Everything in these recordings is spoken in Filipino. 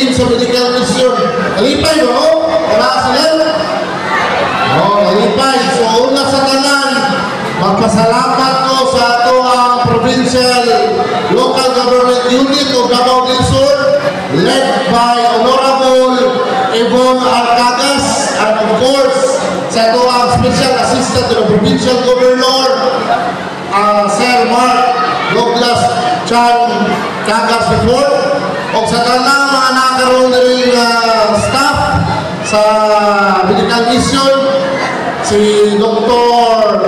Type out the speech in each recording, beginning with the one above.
team sa medical mission. Nalipay mo? Wala sila? Nalipay. So, una sa tanan, magpasalamat ko sa ato ang provincial local government unit of Davao del Sur, led by Honorable Yvonne Arcagas, and of course, sa ato ang special assistant to the provincial governor, Sir Mark Douglas Chan Cagas before, o sa tanang mga nakaroon na rin staff sa medical mission, si Dr.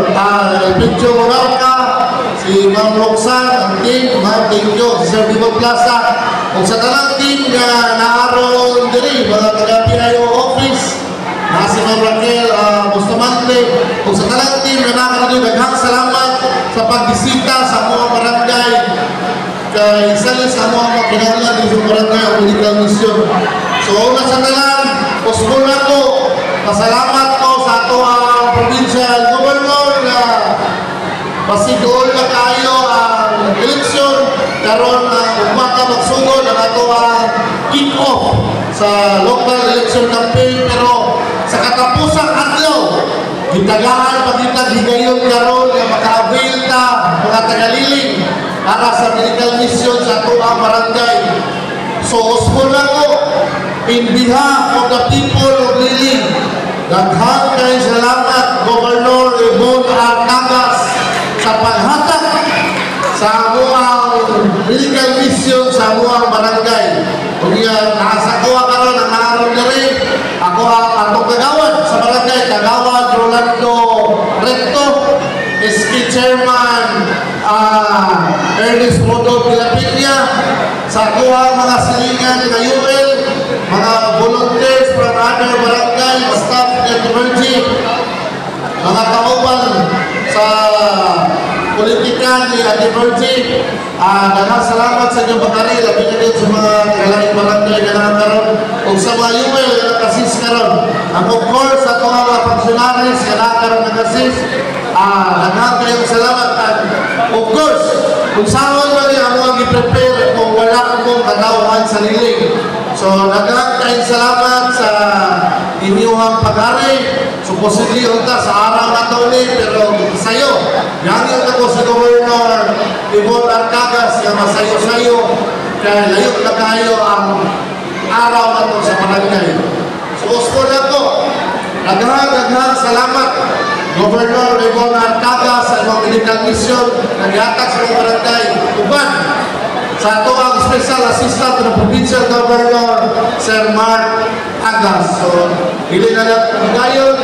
Elpidio Moralca, si Ma'am Roxanne, ang team, Ma'am thank you, si Sir Vivo Plaza, o sa tanang team na naaroon din, mga taga-PIO office, si Ma'am Raquel Bustamante, o sa tanang team na nakaroon din, daghang salamat sa pagbisita sa mga barangay, kay isa sa mga kinahanglan din sa barangay o medical mission. So, una sa tanan, usbon ako, pasalamat ko sa ato ang provincial governor na pasigol na tayo ang eleksyon karon na umaka magsugod ang ato ang kick-off sa local election campaign, pero sa katapusang adlaw gitagaan pagkita gigayon karon nga maka-avail ta mga tagaliling para sa medical mission sa ato ang barangay. So usbon ako in behalf of the people of Liling, daghang kay salamat Governor Yvonne Arcagas sa paghatag sa amuang medical mission sa amuang barangay. Kung yan, nasa kuha karon ang naroon na rin, ako ang atong kagawad sa barangay, kagawad Rolando Recto, SK Chairman Ernest Rodo Pilapilla, sa kuha mga silingan na UL, mga volunteers from other barangay, staff at emergency, mga kauban sa politika ni Ate Virgie, daghang salamat sa inyong bakari, labi na din sa mga kalaking barangay na nakakaroon, o sa mga UL na nakasis karon. And of course, sa ito mga functionaries na nakakaroon nakasis, daghang kayong salamat. And of course, kung saan man ang mga i-prepare kung wala akong katauhan sa Liling. So, daghang kayong salamat sa inyong pag-ari. Supposedly, unta sa araw na ito ulit, pero sayo, gangin ako si Governor Yvonne Arcagas na masayo-sayo, kaya layo na kayo ang araw na ito sa barangay. So, uspo na po, daghang salamat Governor Yvonne Arcagas sa mga medical mission na gihatag sa mga barangay. Uban, sa ito ang special assistant to the provincial governor, Sir Mark Agas. So, hindi na natin ngayon,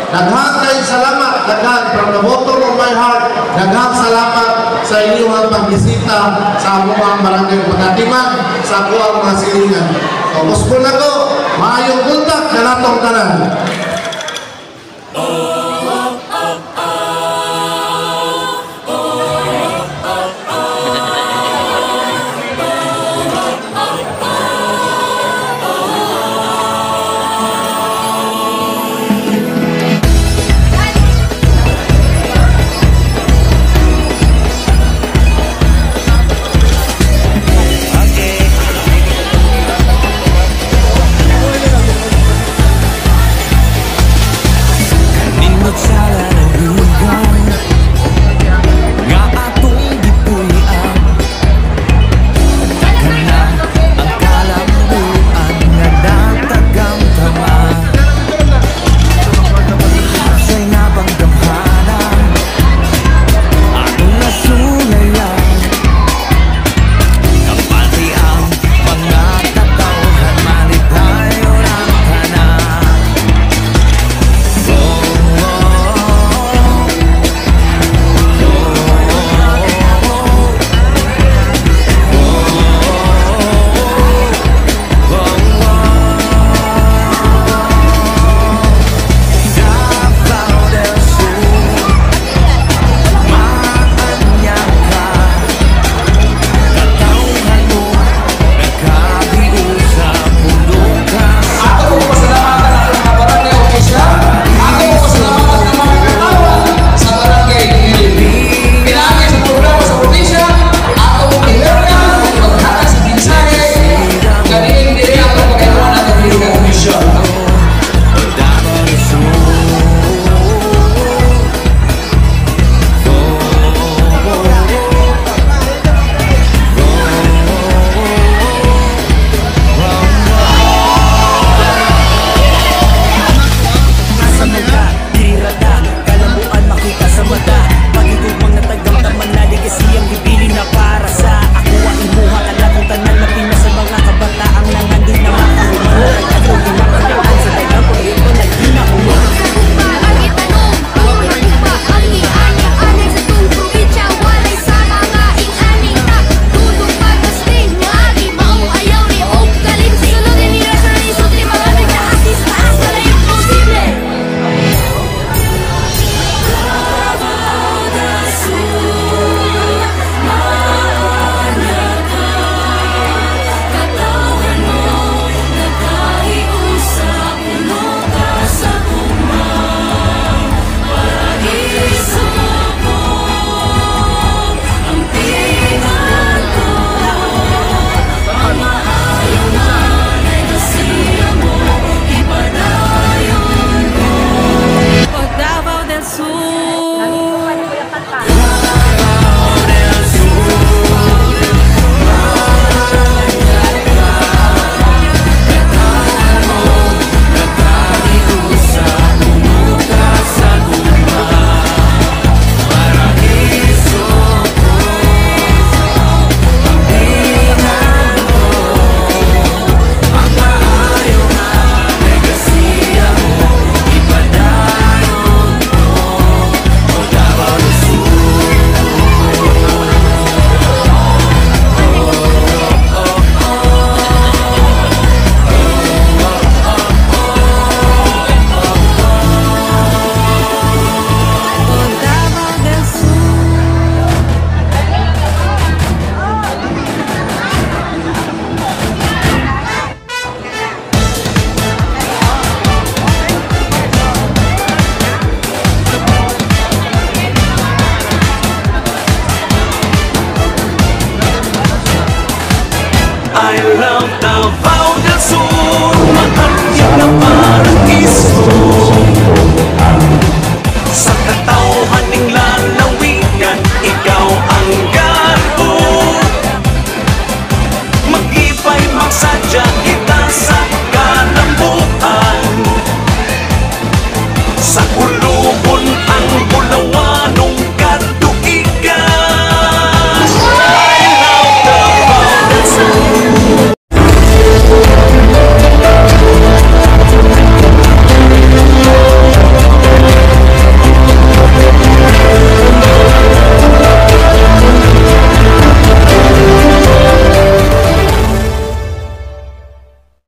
daghang kayong salamat, daghang from the bottom of my heart, daghang salamat sa inyong pagbisita sa mga barangay Pagatiman, sa kuwang mga silingan. So, uspo na ko, maayong buntak na natong tanan.